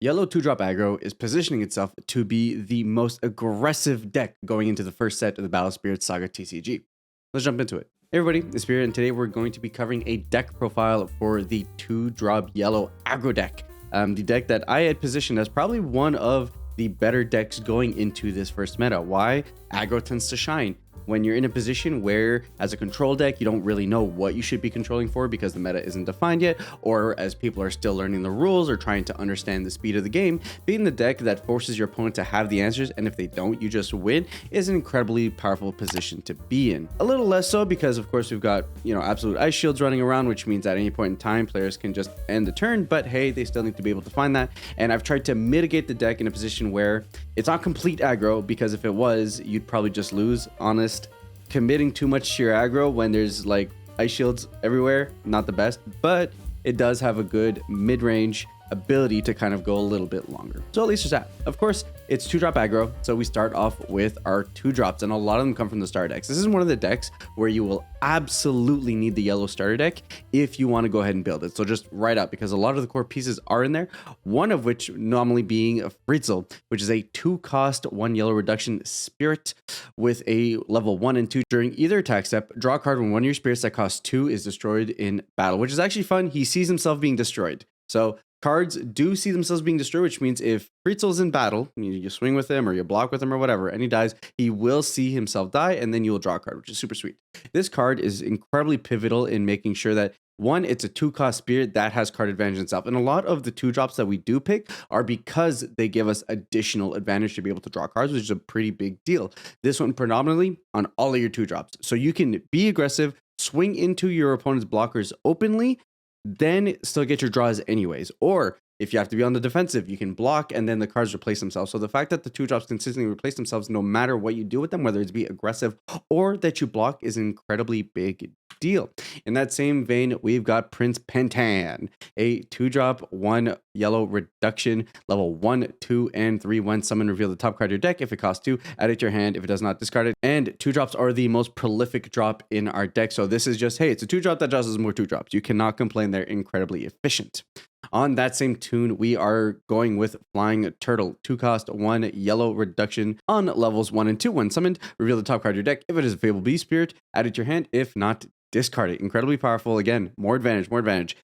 Yellow 2-drop aggro is positioning itself to be the most aggressive deck going into the first set of the Battle Spirit Saga TCG. Let's jump into it. Hey everybody, Espira, and today we're going to be covering a deck profile for the 2-drop yellow aggro deck. The deck that I had positioned as probably one of the better decks going into this first meta. Why? Aggro tends to shine. When you're in a position where, as a control deck, you don't really know what you should be controlling for because the meta isn't defined yet, or as people are still learning the rules or trying to understand the speed of the game, being the deck that forces your opponent to have the answers, and if they don't, you just win, is an incredibly powerful position to be in. A little less so because, of course, we've got, absolute ice shields running around, which means at any point in time, players can just end the turn, but hey, they still need to be able to find that, and I've tried to mitigate the deck in a position where it's not complete aggro, because if it was, you'd probably just lose. Honest, committing too much to your aggro when there's like ice shields everywhere, not the best, but it does have a good mid-range ability to kind of go a little bit longer. So at least there's that. Of course, it's 2-drop aggro, so we start off with our 2-drops, and a lot of them come from the starter decks. This is one of the decks where you will absolutely need the yellow starter deck if you want to go ahead and build it. So just right up, because a lot of the core pieces are in there, one of which normally being a Fritzl, which is a 2-cost 1 yellow reduction spirit with a level 1 and 2. During either attack step, draw a card when one of your spirits that costs 2 is destroyed in battle, which is actually fun. He sees himself being destroyed. So cards do see themselves being destroyed, which means if Fritzl's in battle, you swing with him or you block with him or whatever, and he dies, he will see himself die, and then you will draw a card, which is super sweet. This card is incredibly pivotal in making sure that, one, it's a 2-cost spirit that has card advantage itself. And a lot of the 2-drops that we do pick are because they give us additional advantage to be able to draw cards, which is a pretty big deal. This one predominantly on all of your 2-drops. So you can be aggressive, swing into your opponent's blockers openly, then still get your draws anyways. Or if you have to be on the defensive, you can block and then the cards replace themselves. So the fact that the 2-drops consistently replace themselves no matter what you do with them, whether it's be aggressive or that you block, is an incredibly big deal. In that same vein, we've got Prince Pentan, a 2-drop 1 yellow reduction, level 1, 2, and 3. When summon, reveal the top card of your deck. If it costs 2, add it to your hand. If it does not, discard it. And 2-drops are the most prolific drop in our deck. So this is just, hey, it's a 2-drop that draws us more 2-drops. You cannot complain. They're incredibly efficient. On that same tune, we are going with Flying Turtle, 2-cost 1 yellow reduction on levels 1 and 2. When summoned, reveal the top card of your deck. If it is a Fable Beast Spirit, add it to your hand. If not, discard it. Incredibly powerful. Again, more advantage, more advantage.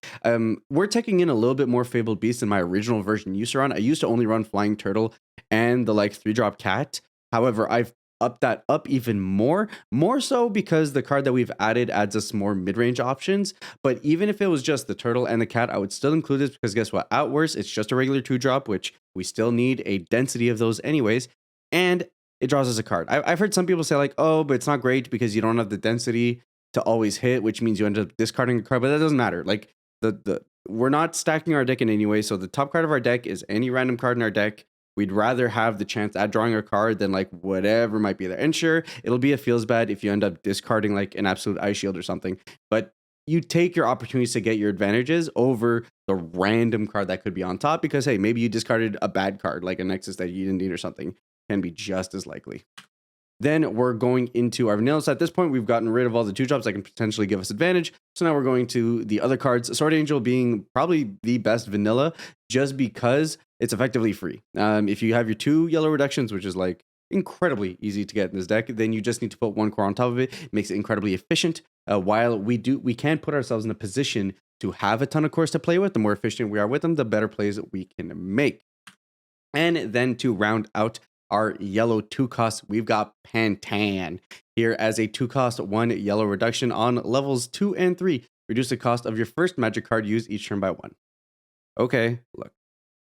We're taking in a little bit more Fabled Beast than my original version used to run. I used to only run Flying Turtle and the 3-drop cat. However, I've upped that up even more so because the card that we've added adds us more mid-range options. But even if it was just the turtle and the cat, I would still include this because guess what? At worst, it's just a regular 2-drop, which we still need a density of those anyways. And it draws us a card. I've heard some people say like, oh, but it's not great because you don't have the density to always hit, which means you end up discarding a card, but that doesn't matter. Like we're not stacking our deck in any way. So the top card of our deck is any random card in our deck. We'd rather have the chance at drawing a card than like whatever might be there. And sure, it'll be a feels bad if you end up discarding like an absolute ice shield or something, but you take your opportunities to get your advantages over the random card that could be on top because, hey, maybe you discarded a bad card like a Nexus that you didn't need or something. Can be just as likely. Then we're going into our vanilla. So at this point, we've gotten rid of all the 2-drops that can potentially give us advantage. So now we're going to the other cards. Sword Angel being probably the best vanilla just because it's effectively free. If you have your 2 yellow reductions, which is like incredibly easy to get in this deck, then you just need to put 1 core on top of it. It makes it incredibly efficient. While we can put ourselves in a position to have a ton of cores to play with. The more efficient we are with them, the better plays that we can make. And then to round out our yellow 2-cost, we've got Pentan here as a 2-cost 1 yellow reduction on levels 2 and 3. Reduce the cost of your first magic card used each turn by 1. Okay, look,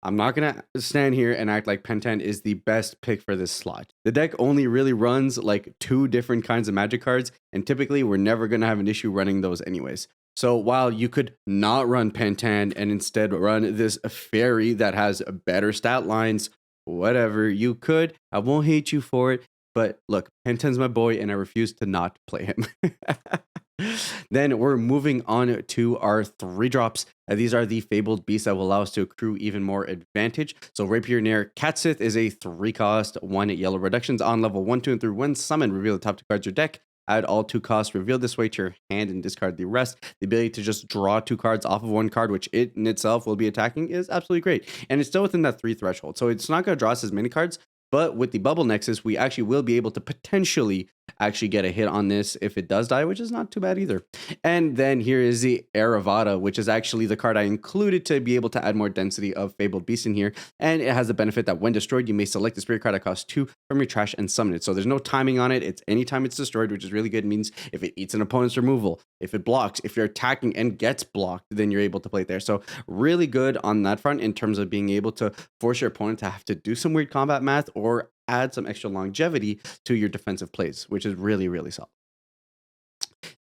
I'm not gonna stand here and act like Pentan is the best pick for this slot. The deck only really runs like 2 different kinds of magic cards, and typically we're never gonna have an issue running those anyways. So while you could not run Pentan and instead run this fairy that has better stat lines, whatever, you could. I won't hate you for it, but look, Pentan's my boy and I refuse to not play him. Then we're moving on to our 3-drops. These are the Fabled Beasts that will allow us to accrue even more advantage. So Rapier Nair Catsith is a 3-cost 1 yellow reductions on level 1, 2, and 3. When summoned, reveal the top 2 cards of your deck. add all 2 costs revealed this way to your hand and discard the rest. The ability to just draw 2 cards off of 1 card, which it in itself will be attacking, is absolutely great. And it's still within that 3 threshold. So it's not going to draw us as many cards, but with the bubble Nexus, we actually will be able to potentially actually get a hit on this if it does die, which is not too bad either. And then here is the Aravada, which is actually the card I included to be able to add more density of Fabled Beast in here. And it has the benefit that when destroyed, you may select a spirit card that costs 2 from your trash and summon it. So there's no timing on it. It's anytime it's destroyed, which is really good. It means if it eats an opponent's removal, if it blocks, if you're attacking and gets blocked, then you're able to play it there. So really good on that front in terms of being able to force your opponent to have to do some weird combat math or add some extra longevity to your defensive plays, which is really, really solid.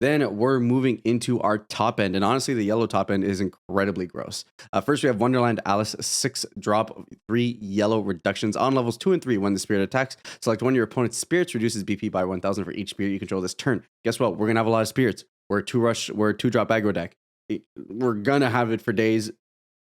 Then we're moving into our top end, and honestly, the yellow top end is incredibly gross. First, we have Wonderland Alice, 6 drop, 3 yellow reductions on levels 2 and 3. When the spirit attacks, select one of your opponent's spirits, reduces BP by 1,000 for each spirit you control this turn. Guess what? We're gonna have a lot of spirits. We're a 2-drop aggro deck. We're gonna have it for days.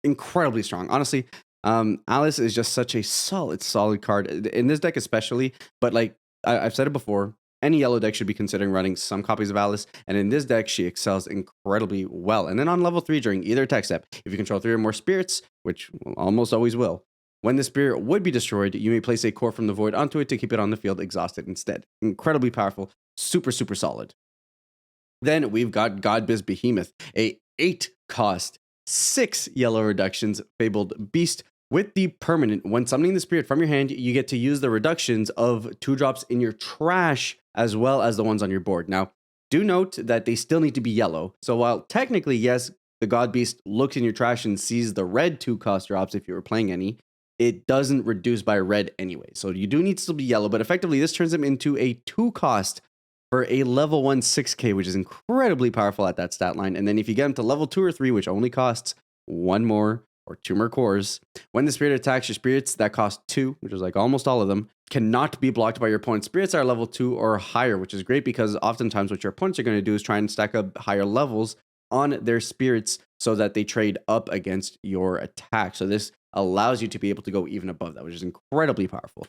Incredibly strong, honestly. Alice is just such a solid card in this deck, especially. But like I've said it before, any yellow deck should be considering running some copies of Alice, and in this deck, she excels incredibly well. And then on level 3, during either attack step, if you control 3 or more spirits, which almost always will, when the spirit would be destroyed, you may place a core from the void onto it to keep it on the field exhausted instead. Incredibly powerful, super solid. Then we've got Godbiz Behemoth, a 8 cost, 6 yellow reductions, Fabled Beast. With the permanent, when summoning the spirit from your hand, you get to use the reductions of 2 drops in your trash as well as the ones on your board. Now, do note that they still need to be yellow. So while technically, yes, the God Beast looks in your trash and sees the red 2 cost drops if you were playing any, it doesn't reduce by red anyway. So you do need to still be yellow, but effectively this turns them into a 2 cost for a level 1 6k, which is incredibly powerful at that stat line. And then if you get them to level 2 or 3, which only costs 1 more or 2 more cores, when the spirit attacks your spirits that cost 2, which is like almost all of them, cannot be blocked by your opponent's spirits are level 2 or higher, which is great because oftentimes what your opponents are going to do is try and stack up higher levels on their spirits so that they trade up against your attack. So this allows you to be able to go even above that, which is incredibly powerful.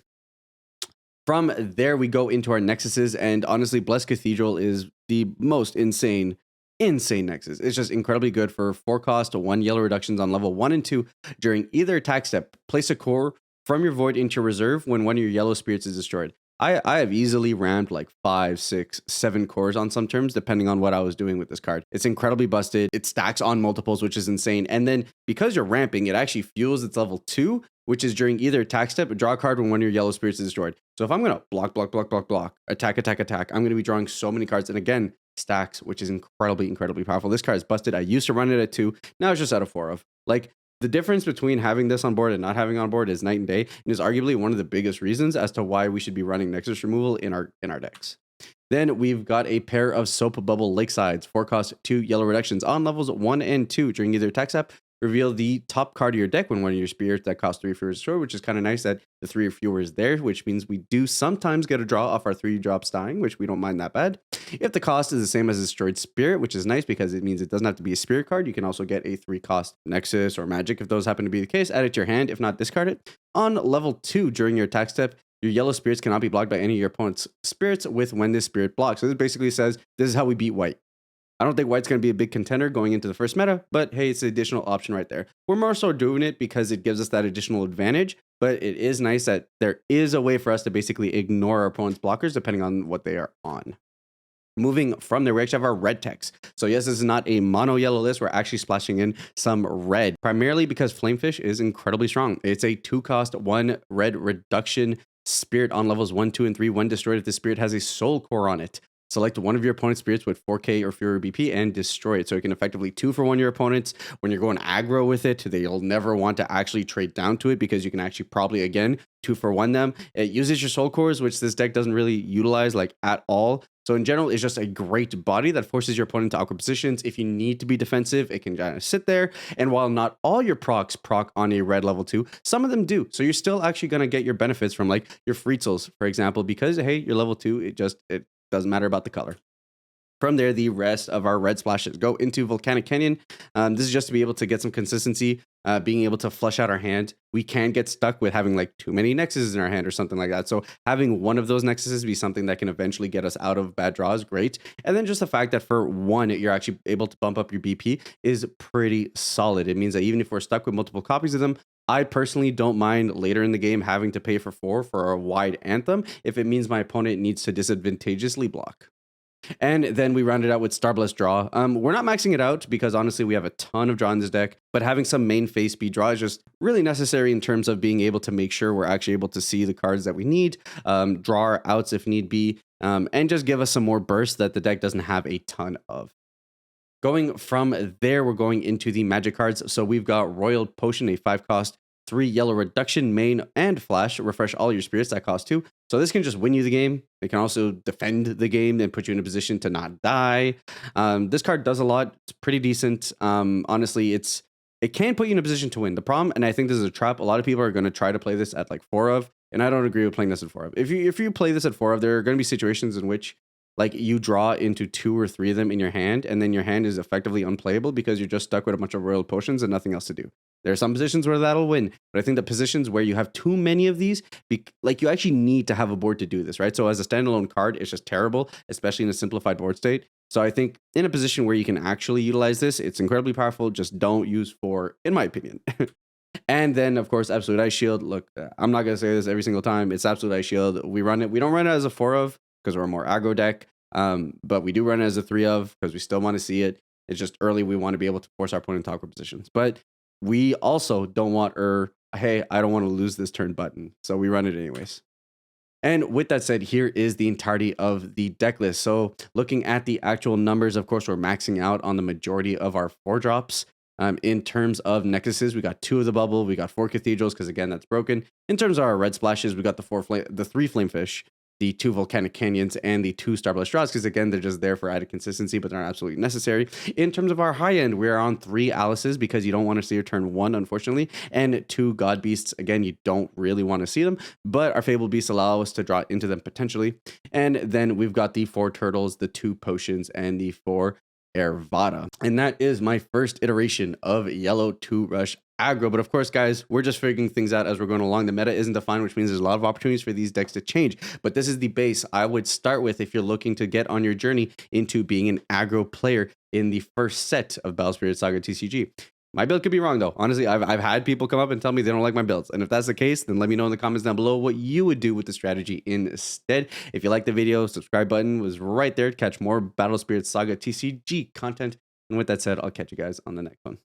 From there, we go into our Nexuses, and honestly, Blessed Cathedral is the most insane Nexus. It's just incredibly good for 4 cost to 1 yellow reductions on level 1 and 2 during either attack step. Place a core from your void into your reserve when one of your yellow spirits is destroyed. I have easily rammed like 5, 6, 7 cores on some terms, depending on what I was doing with this card. It's incredibly busted. It stacks on multiples, which is insane. And then because you're ramping, it actually fuels its level 2, which is during either attack step, draw a card when one of your yellow spirits is destroyed. So if I'm going to block, attack, I'm going to be drawing so many cards. And again, stacks, which is incredibly powerful. This card is busted. I used to run it at 2. Now it's just at a 4 of. Like, the difference between having this on board and not having on board is night and day, and is arguably one of the biggest reasons as to why we should be running Nexus removal in our decks. Then we've got a pair of Soap Bubble Lakesides, 4 cost, 2 yellow reductions on levels 1 and 2 during either attack step. Reveal the top card of your deck when one of your spirits that costs 3 fewer is destroyed, which is kind of nice that the 3 or fewer is there, which means we do sometimes get a draw off our 3 drops dying, which we don't mind that bad. If the cost is the same as a destroyed spirit, which is nice because it means it doesn't have to be a spirit card, you can also get a 3 cost Nexus or Magic if those happen to be the case. Add it to your hand, if not, discard it. On level 2 during your attack step, your yellow spirits cannot be blocked by any of your opponent's spirits with when this spirit blocks. So this basically says this is how we beat white. I don't think white's going to be a big contender going into the first meta, but hey, it's an additional option right there. We're more so doing it because it gives us that additional advantage, but it is nice that there is a way for us to basically ignore our opponent's blockers depending on what they are on. Moving from there, we actually have our red text. So yes, this is not a mono yellow list. We're actually splashing in some red, primarily because Flamefish is incredibly strong. It's a 2 cost, 1 red reduction spirit on levels 1, 2, and 3 when destroyed if the spirit has a soul core on it. Select one of your opponent's spirits with 4k or fewer BP and destroy it. So you can effectively 2 for 1 your opponents. When you're going aggro with it, they'll never want to actually trade down to it because you can actually probably, again, 2 for 1 them. It uses your soul cores, which this deck doesn't really utilize like at all. So in general, it's just a great body that forces your opponent to awkward positions. If you need to be defensive, it can kind of sit there. And while not all your procs proc on a red level 2, some of them do. So you're still actually going to get your benefits from like your Fritzels, for example, because hey, your level 2, it doesn't matter about the color. From there, the rest of our red splashes go into Volcanic Canyon. This is just to be able to get some consistency, being able to flush out our hand. We can get stuck with having like too many Nexuses in our hand or something like that. So having one of those Nexuses be something that can eventually get us out of bad draws, great. And then just the fact that for one, you're actually able to bump up your BP is pretty solid. It means that even if we're stuck with multiple copies of them, I personally don't mind later in the game having to pay for 4 for a wide Anthem if it means my opponent needs to disadvantageously block. And then we round it out with Starblast Draw. We're not maxing it out because honestly we have a ton of draw in this deck, but having some main phase speed draw is just really necessary in terms of being able to make sure we're actually able to see the cards that we need, draw our outs if need be, and just give us some more burst that the deck doesn't have a ton of. Going from there, we're going into the magic cards. So we've got Royal Potion, a 5-cost, 3 yellow reduction, main, and flash. Refresh all your spirits, that cost 2. So this can just win you the game. It can also defend the game and put you in a position to not die. This card does a lot. It's pretty decent. Honestly, it can put you in a position to win. The problem, and I think this is a trap, a lot of people are going to try to play this at like 4 of, and I don't agree with playing this at 4 of. If you play this at 4 of, there are going to be situations in which like you draw into 2 or 3 of them in your hand, and then your hand is effectively unplayable because you're just stuck with a bunch of royal potions and nothing else to do. There are some positions where that'll win, but I think the positions where you have too many of these, like you actually need to have a board to do this, right? So as a standalone card, it's just terrible, especially in a simplified board state. So I think in a position where you can actually utilize this, it's incredibly powerful. Just don't use 4, in my opinion. And then, of course, Absolute Ice Shield. Look, I'm not going to say this every single time. It's Absolute Ice Shield. We run it. We don't run it as a 4 of because we're a more aggro deck. But we do run it as a 3 of because we still want to see it. It's just early. We want to be able to force our opponent to awkward positions. But we also don't want hey, I don't want to lose this turn button. So we run it anyways. And with that said, here is the entirety of the deck list. So looking at the actual numbers, of course, we're maxing out on the majority of our 4-drops. In terms of Nexuses, we got 2 of the bubble. We got 4 cathedrals because, again, that's broken. In terms of our red splashes, we got the 3 flamefish, the 2 volcanic canyons, and the 2 starblast draws because, again, they're just there for added consistency, but they're not absolutely necessary. In terms of our high end, we're on 3 Alices because you don't want to see your turn 1, unfortunately, and 2 god beasts. Again, you don't really want to see them, but our fabled beasts allow us to draw into them potentially. And then we've got the 4 turtles, the 2 potions, and the 4 Ervata. And that is my first iteration of yellow 2 rush aggro. But of course, guys, we're just figuring things out as we're going along. The meta isn't defined, which means there's a lot of opportunities for these decks to change. But this is the base I would start with if you're looking to get on your journey into being an aggro player in the first set of Battlespirit Saga TCG. My build could be wrong, though. Honestly, I've had people come up and tell me they don't like my builds. And if that's the case, then let me know in the comments down below what you would do with the strategy instead. If you like the video, subscribe button was right there to catch more Battlespirit Saga TCG content. And with that said, I'll catch you guys on the next one.